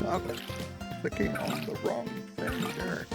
Stop clicking on the wrong thing there.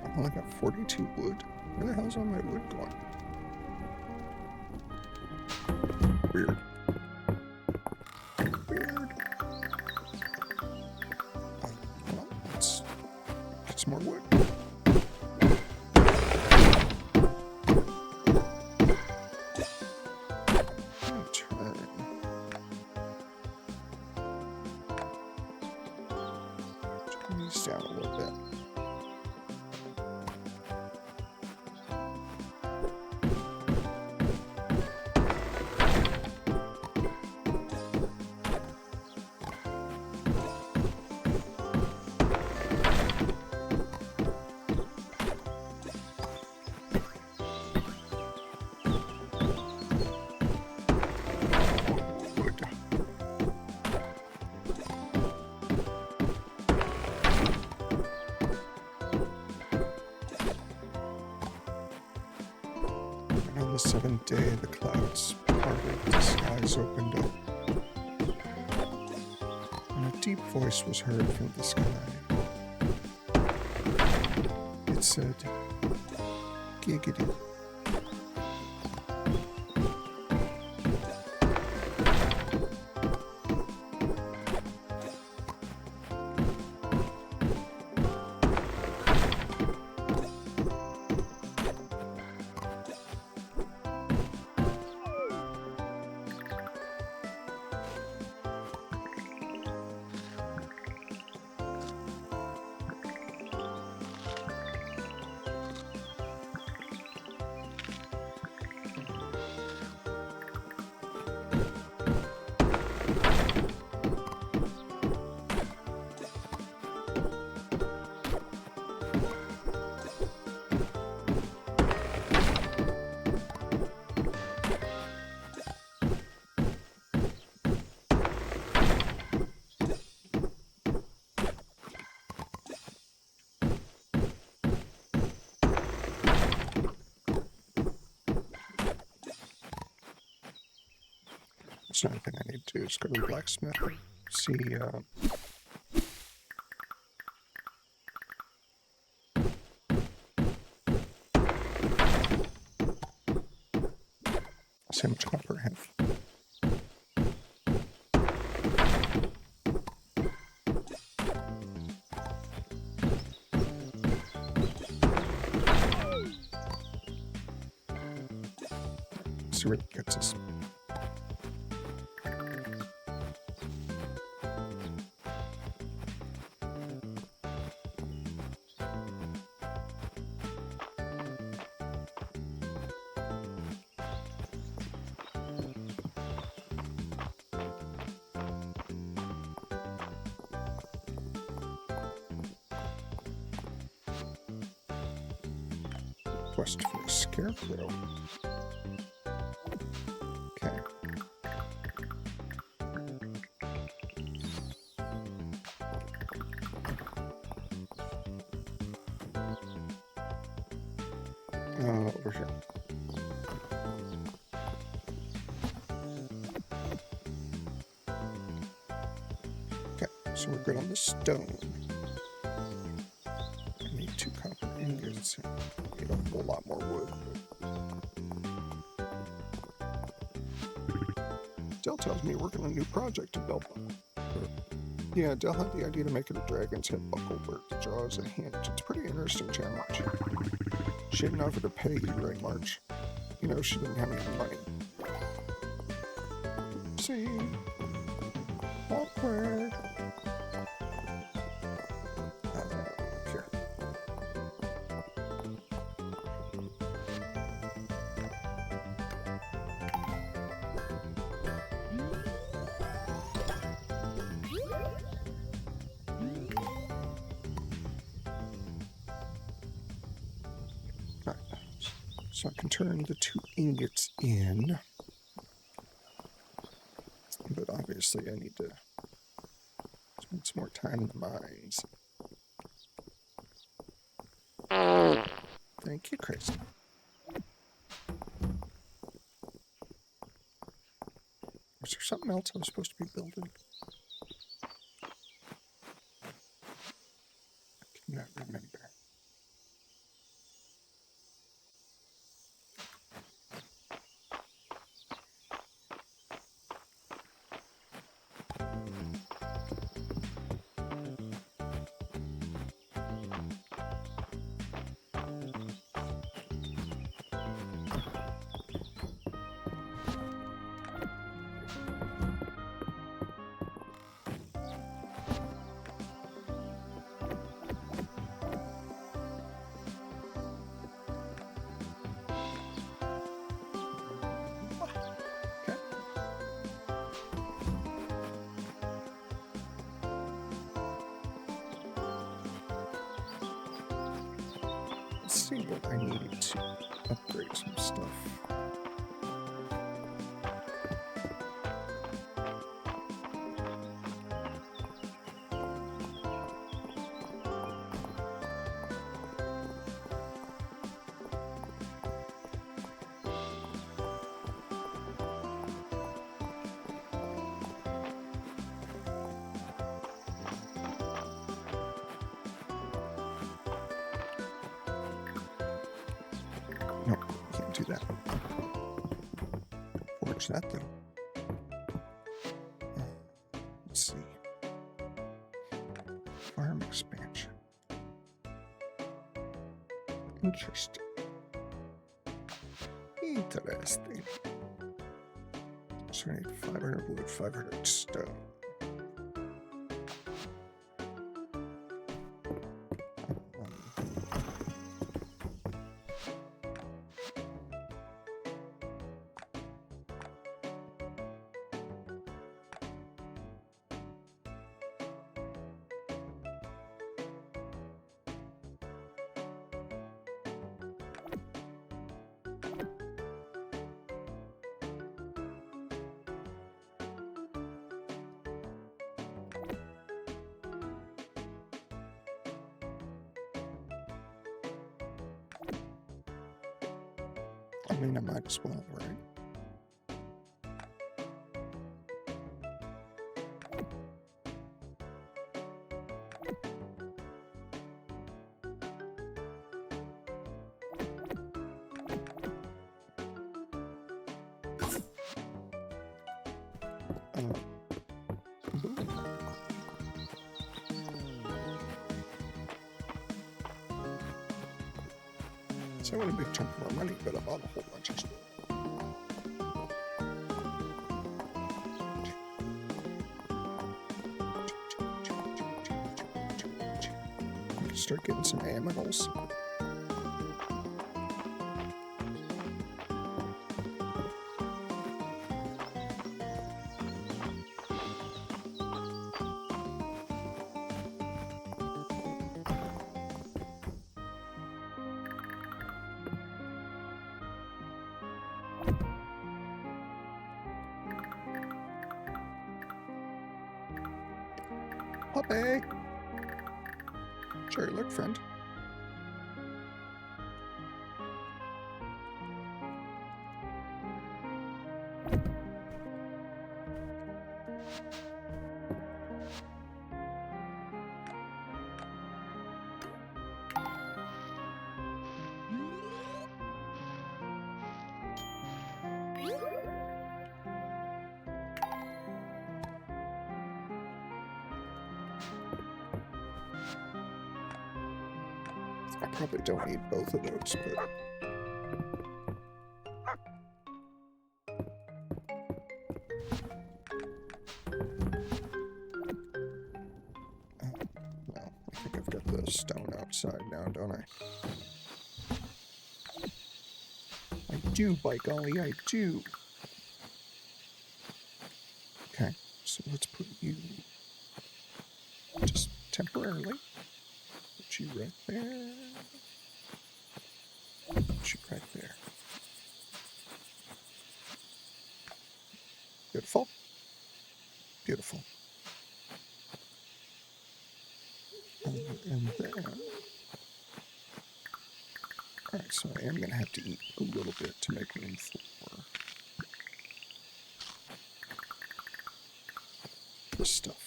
I only got 42 wood. Where the hell's all my wood going? Weird. Weird. Well, let's get some more wood. Turn. Turn these down a little bit. On the seventh day, the clouds parted, the skies opened up, and a deep voice was heard from the sky. It said, "Giggity." That's another thing I need to do is go to the blacksmith and see, see how much copper I have. See where that gets us. Quest for a scarecrow. Okay. Over here. Okay, so we're good on the stone. I need 2 copper ingots. I need a whole lot more wood. Still tells me we're working on a new project to build one. Yeah, Dell had the idea to make it a dragon's head buckle where it draws a hint. It's a pretty interesting challenge. She didn't offer to pay you, right, March? You know, she didn't have any money. See? Awkward. Here. Right. So I can turn the 2 ingots in. But obviously I need to spend some more time in the mines. Thank you, Crazy. Was there something else I was supposed to be building? I cannot remember. Let's see what I need to upgrade some stuff. No, can't do that. Forge that though. Let's see. Farm expansion. Interesting. Interesting. So I need 500 wood, 500 stone. I mean, I might as well, right? So I want a big chunk of our money, but I bought a whole bunch of stuff. Start getting some aminals. Puppy! Sure, look, friend. I probably don't need both of those, but... well, I think I've got the stone outside now, don't I? I do, by golly, I do. Okay, so let's put you just temporarily. Put you right there. Put you right there. Beautiful. Beautiful. And then... Alright, so I am going to have to eat a little bit to make room for this stuff.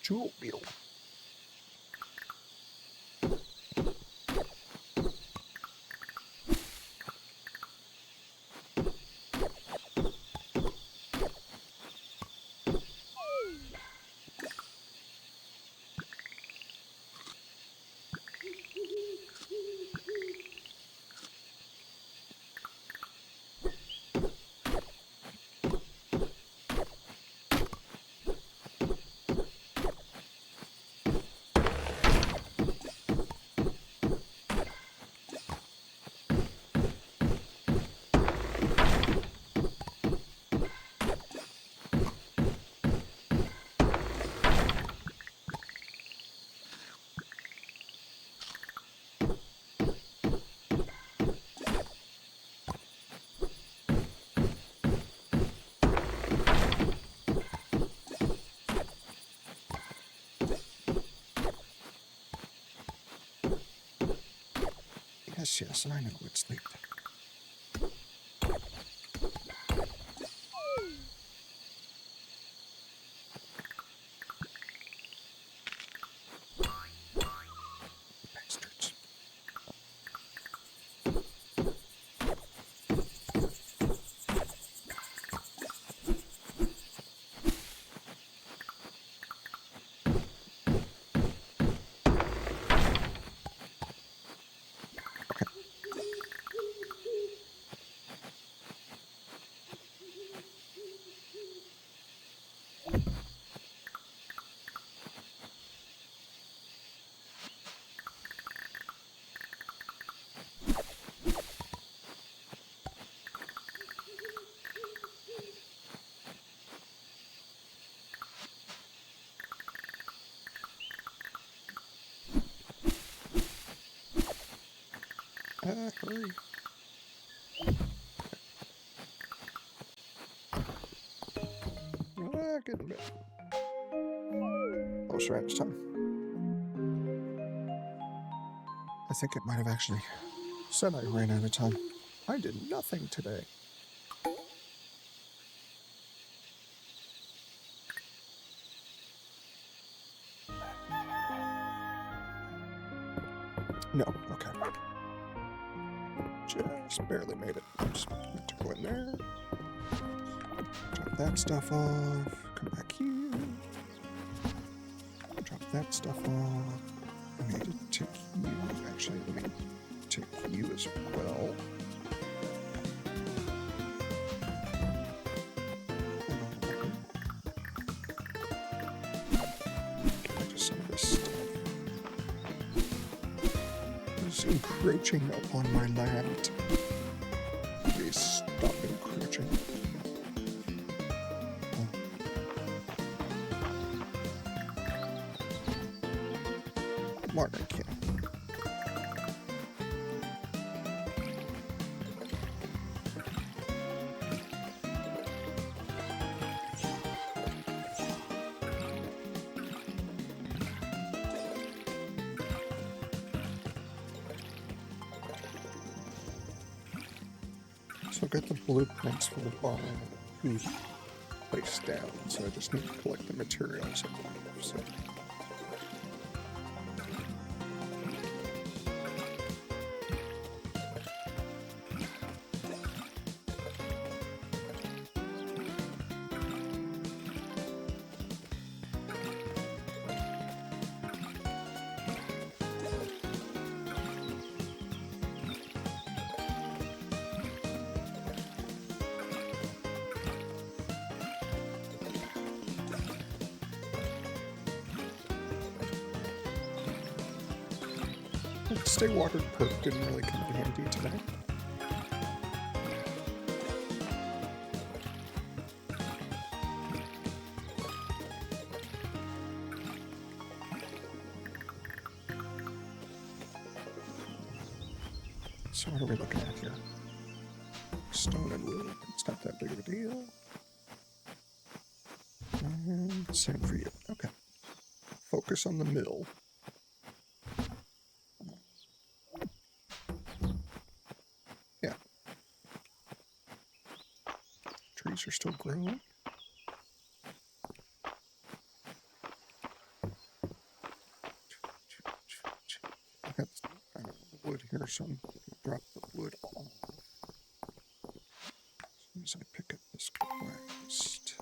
Jewel beetle. Yes, I know it's late. Bastards. Hurry. Get in bed. Almost ran out of time. I think it might have actually said I ran out of time. I did nothing today. No, okay. Just barely made it. Just need to go in there. Drop that stuff off. Come back here. Drop that stuff off. I need to take you. Actually, let me take you as well. Just some of this stuff. It's encroaching upon my land. Please stop encroaching. smart I can. So I got the blueprints for the barn and the placed down, so I just need to collect the materials. So. Stay watered perk didn't really come in handy today. So what are we looking at here? Stone and wood. It's not that big of a deal. And same for you. Okay. Focus on the mill. Trees are still growing. I have wood here, so I'm going to drop the wood off. As soon as I pick up this quest.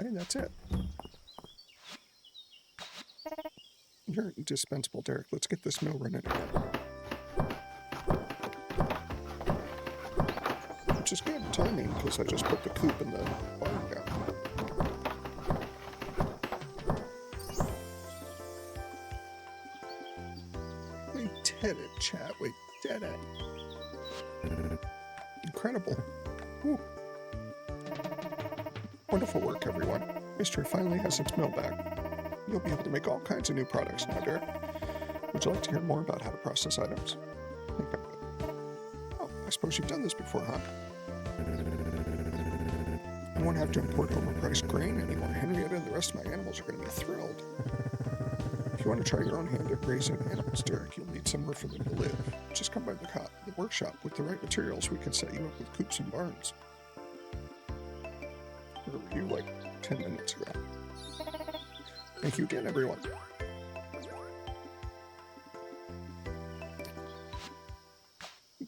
Hey, that's it. You're indispensable, Derek. Let's get this mill running again. Which is good timing, because I just put the coop in the barn down. We did it, chat. We did it. Incredible. Woo. Wonderful work, everyone. Mystery finally has its mill back. You'll be able to make all kinds of new products now, Derek. Would you like to hear more about how to process items? Oh, I suppose you've done this before, huh? I won't have to import overpriced grain anymore. Henrietta and the rest of my animals are going to be thrilled. If you want to try your own hand at raising animals, Derek, you'll need somewhere for them to live. Just come by the workshop. With the right materials, we can set you up with coops and barns. Where were you like 10 minutes ago? Thank you again, everyone.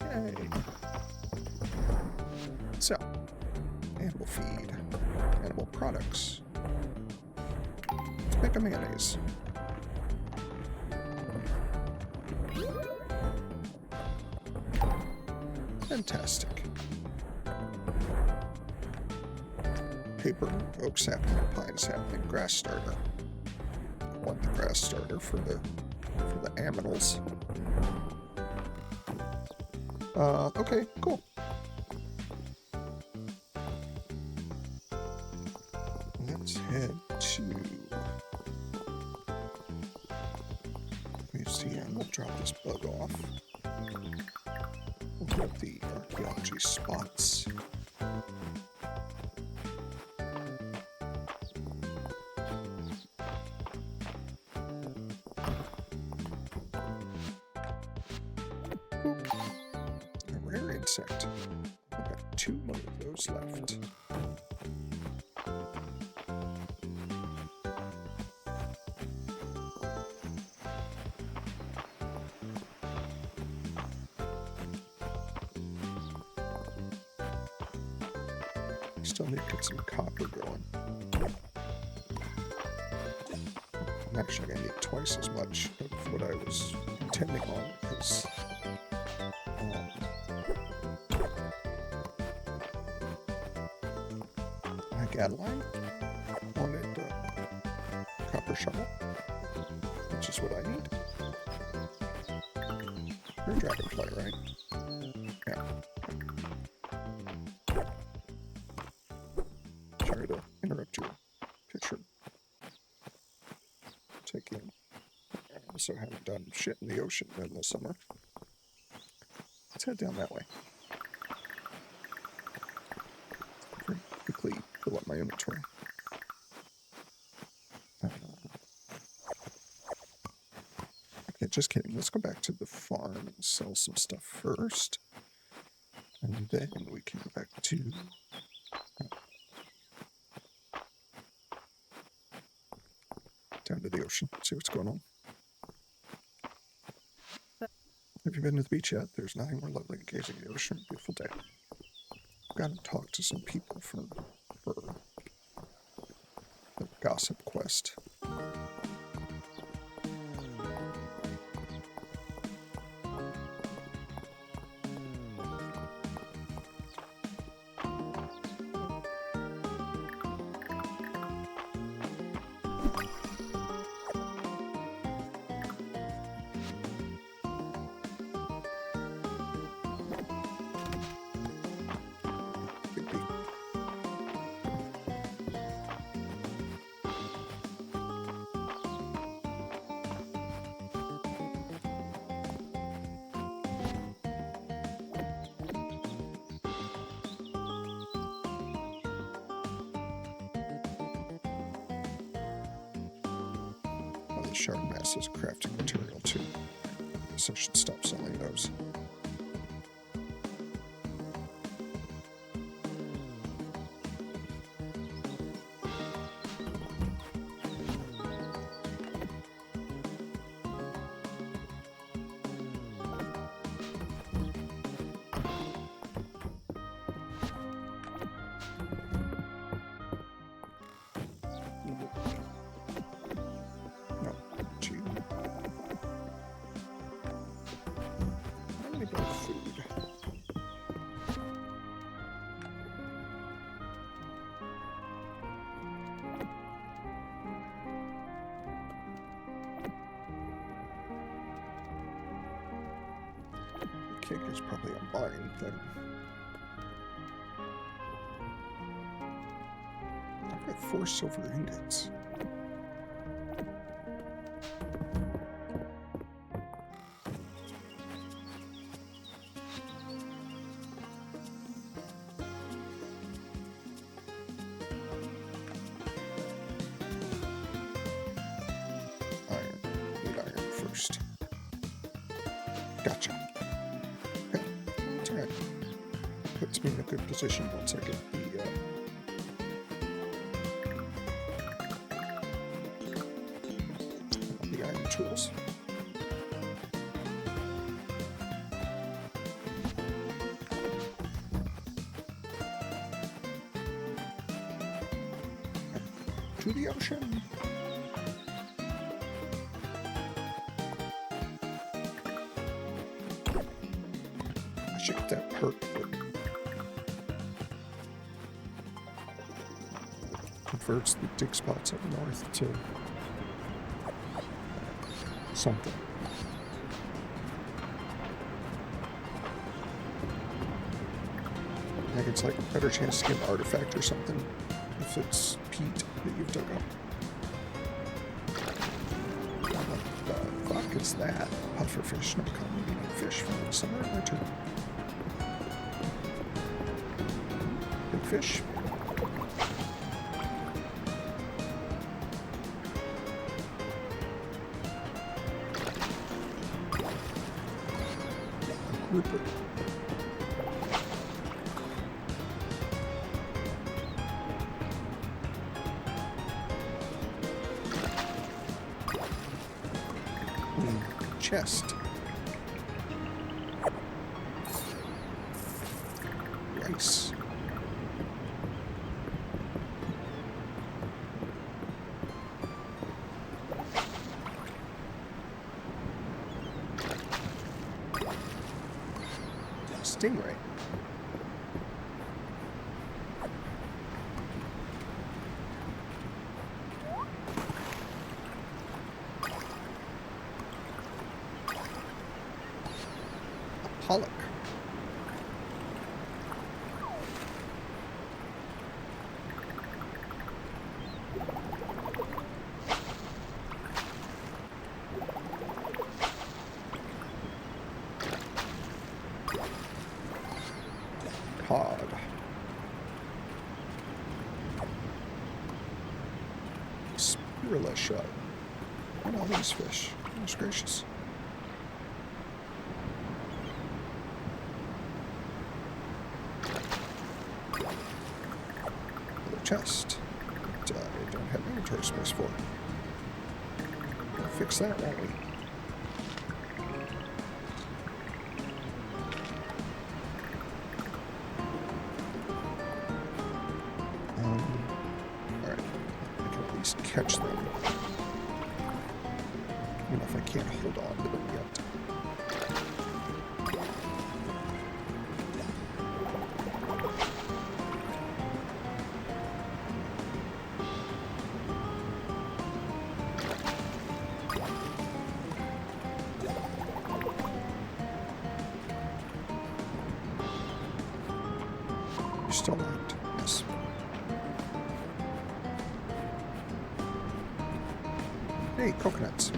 Yay. So, animal feed, animal products. Let's make a mayonnaise. Fantastic. Paper, oak sapling, pine sapling, grass starter. I want the grass starter for the aminals. Okay, cool. Let's head to museum. We'll drop this bug off. We'll get the archaeology spots. A rare insect. I've got 2 more of those left. Still need to get some copper going. I'm actually going to need twice as much of what I was intending on, because Adeline wanted a copper shovel, which is what I need. You're a dragonfly, right? Yeah. Sorry to interrupt your picture. also haven't done shit in the ocean in the summer. Let's head down that way. Very quickly fill up my inventory. Okay, just kidding. Let's go back to the farm and sell some stuff first. And then we can go back to... down to the ocean, see what's going on. Have you been to the beach yet? There's nothing more lovely than gazing at the ocean on a beautiful day. I've got to talk to some people for the gossip quest. Shard mass is a crafting material too, so I should stop selling those. Cake is probably a mine thing. I've got 4 silver ingots. Iron. Need iron first. Gotcha. Puts me in a good position once I get the iron tools. To the ocean. I should get that perk that converts the dig spots up north to something. I think it's like a better chance to get an artifact or something if it's peat that you've dug up. What the fuck is that? Pufferfish, no common eating fish from the summer and winter. Big fish. Grouper. Chest. Rice. Stingray. A pollock. cod. Spirula shell. What are these fish? Goodness gracious. Another chest that I don't have inventory space for. We'll fix that, won't we? Alright. I can at least catch them. Even if I can't hold on to them yet. You're still locked. Yes. Hey, coconuts.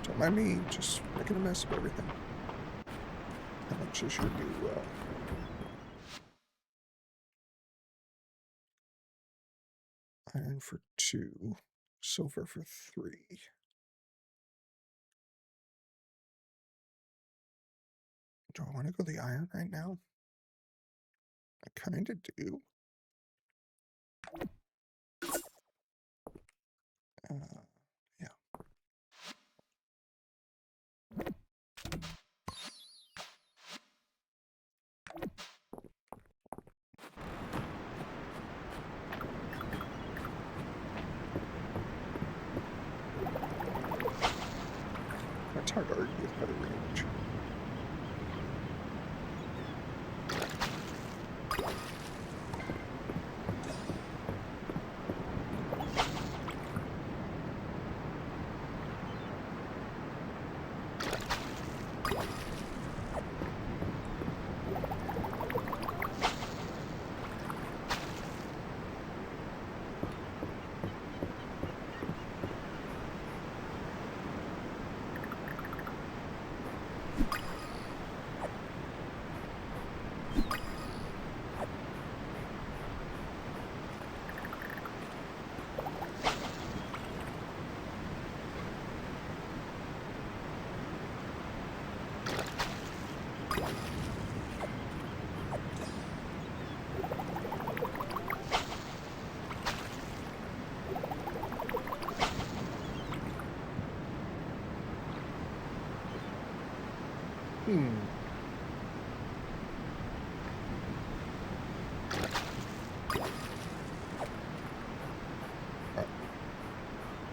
Don't mind me, just making a mess of everything. How much is your new, iron for 2, silver for 3. Do I want to go the iron right now? I kind of do. Yeah. It's hard to argue with better range.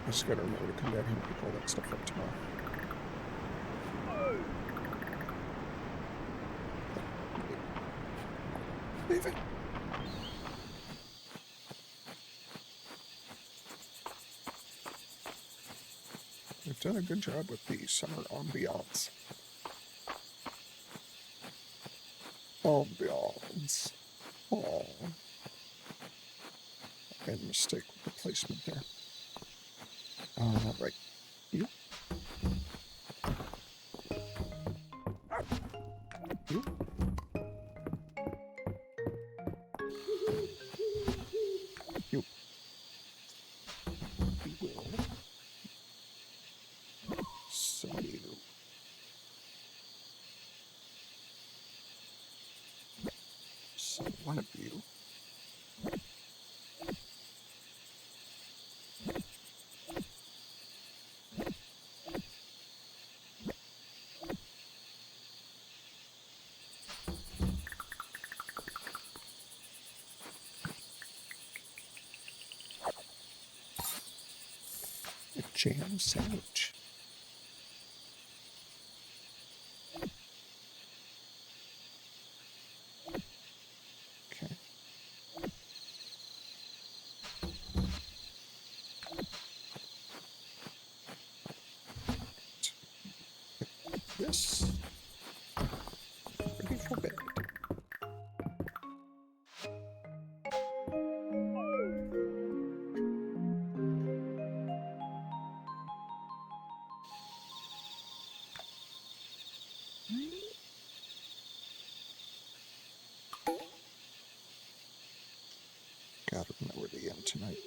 I just gotta remember to come down here and pick all that stuff up tomorrow. Leave it. We've done a good job with the summer ambiance. Ambiance. Oh. I made a mistake with the placement there. Right. You. You. You. We will. So you. So one of you. A jam sandwich. Okay. This. Ready for bed. Gotta remember the end tonight.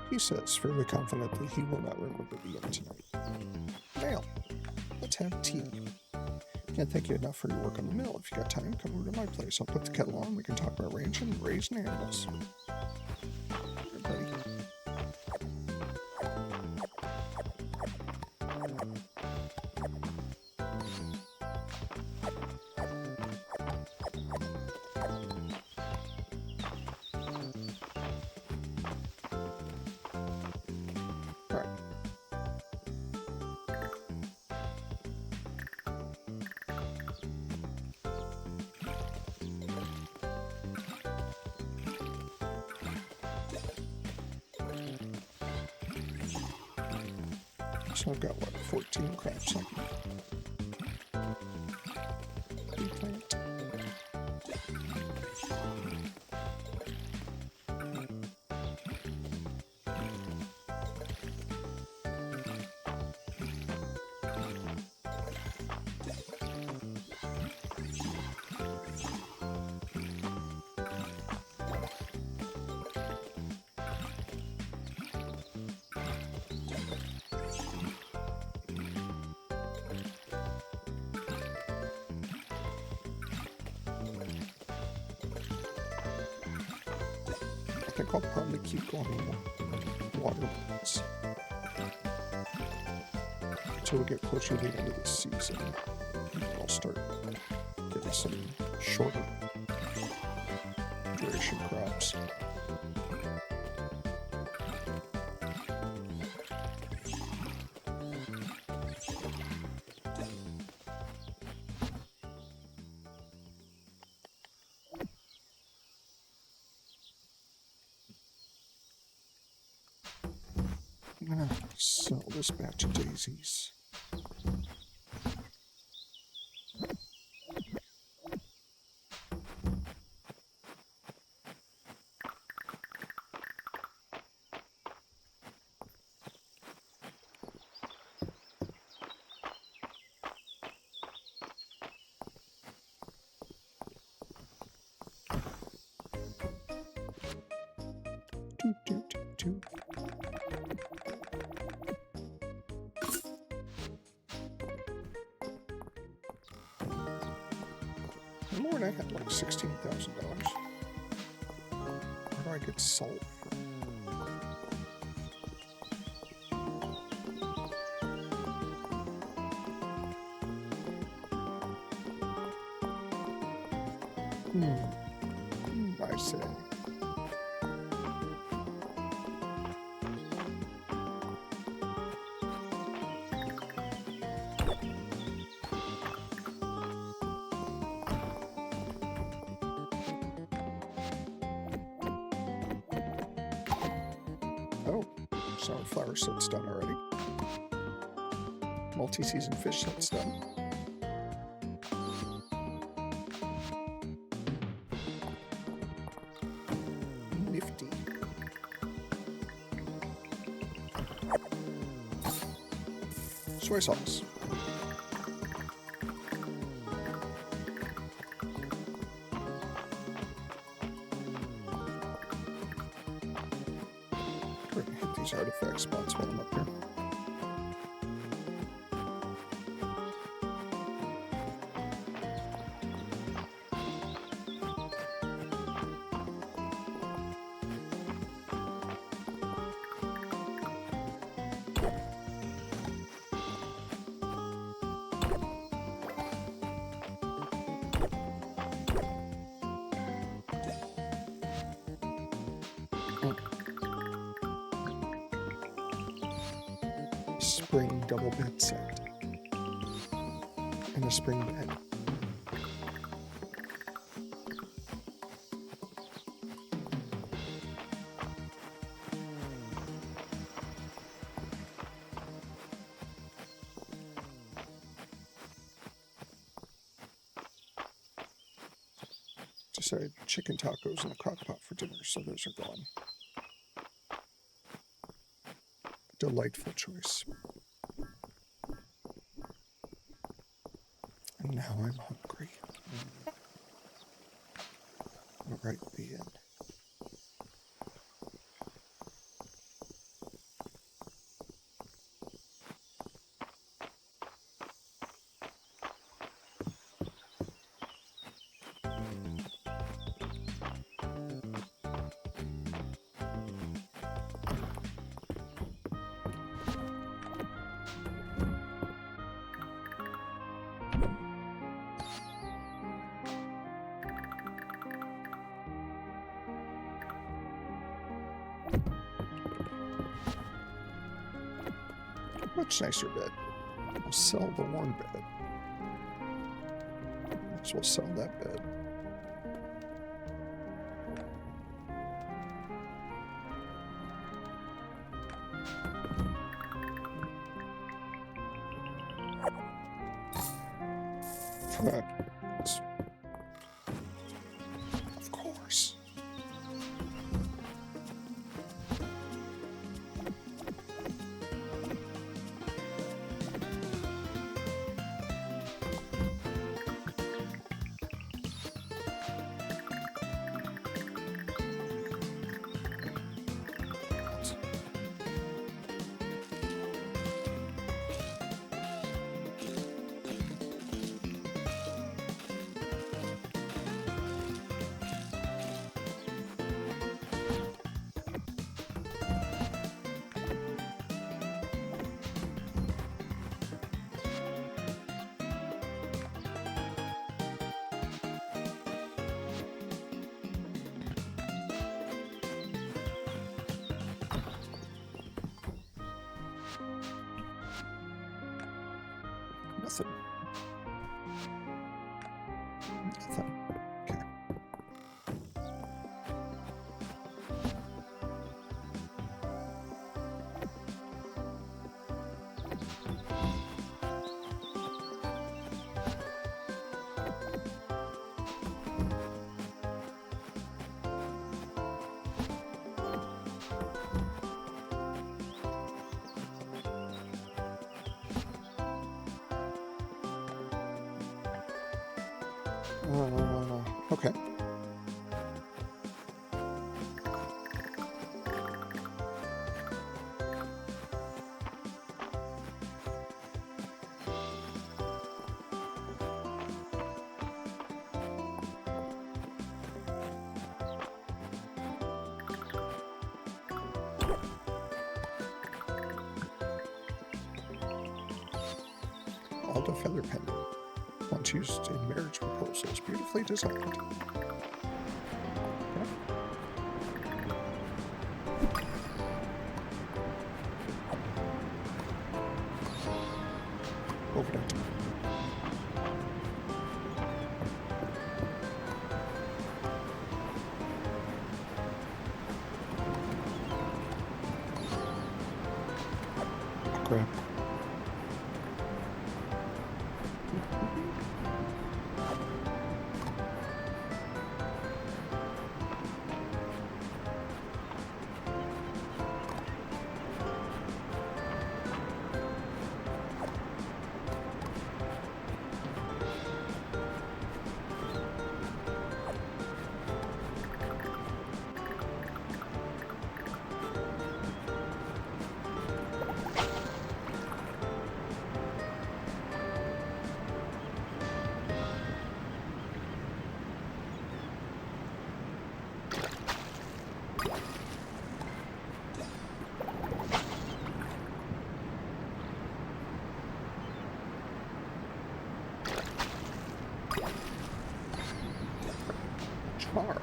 He says, fairly confident that he will not remember the end tonight. Mail. Let's have tea. Can't thank you enough for your work on the mill. If you got time, come over to my place. I'll put the kettle on. We can talk about ranching and raising animals. Everybody. So I've got, what, 14 crops on replant. I think I'll probably keep going water plants until we get closer to the end of the season. I'll start getting some shorter duration crops. I'm gonna sell this batch of daisies. Toot, toot, toot, toot. Lord, I had like $16,000. Where do I get salt from? I say. Oh, sunflower set's done already. Multi-season fish set's done. Nifty. Soy sauce. We're gonna hit these artifact spots while I'm up here. Spring double bed set. And a spring bed. Decided chicken tacos in the crock pot for dinner, so those are gone. Delightful choice. And now I'm hungry. Right at the end. Much nicer bed. We'll sell the one bed. Might as well sell that bed. Of course. Nothing. Nothing. Okay. Okay. Alda feather pendant. Once used in marriage proposals, beautifully designed. Okay. Overnight. Crap. Char.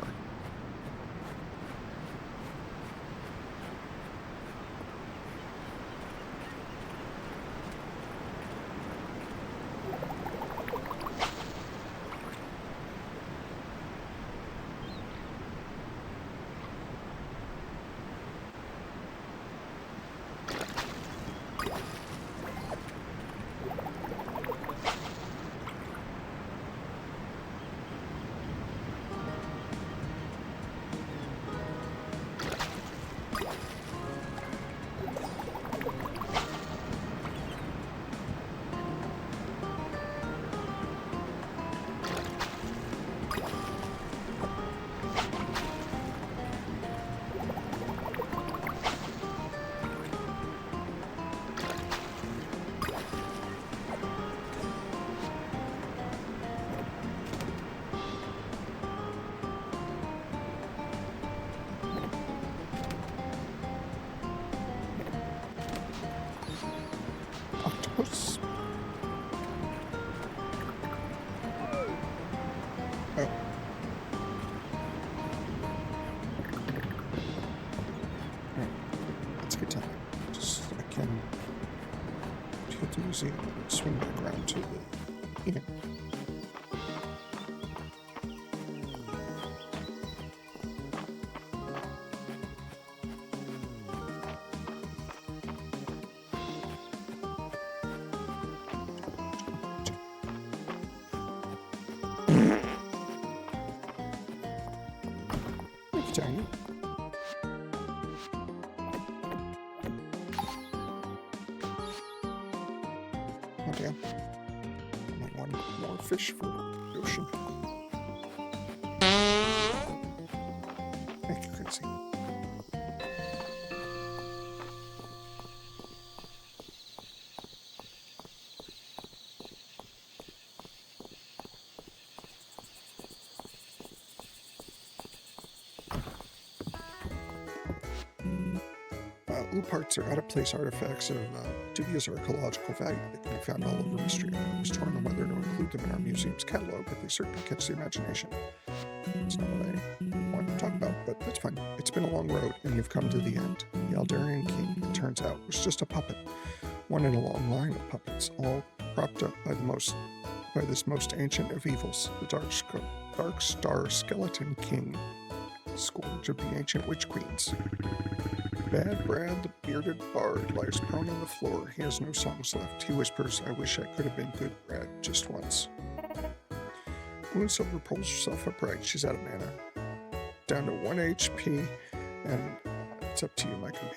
Puss. Oh. Alright. Let's get time. Just, I can hit the museum and swing back around to the inn. Tiny. Oh damn. I might want more fish for the ocean. Thank you, Quincy. Parts are out-of-place artifacts of dubious archaeological value that can be found all over Mystery. I was torn on whether to include them in our museum's catalog, but they certainly catch the imagination. It's not what I wanted to talk about, but that's fine. It's been a long road, and you've come to the end. The Aldarian king, it turns out, was just a puppet. One in a long line of puppets, all propped up by this most ancient of evils, the Dark Star Skeleton King, scourge of the ancient witch queens. Bad Brad, the bearded bard, lies prone on the floor. He has no songs left. He whispers, I wish I could have been good Brad, just once. Moonsilver pulls herself upright. She's out of mana. Down to 1 HP, and it's up to you, my companion.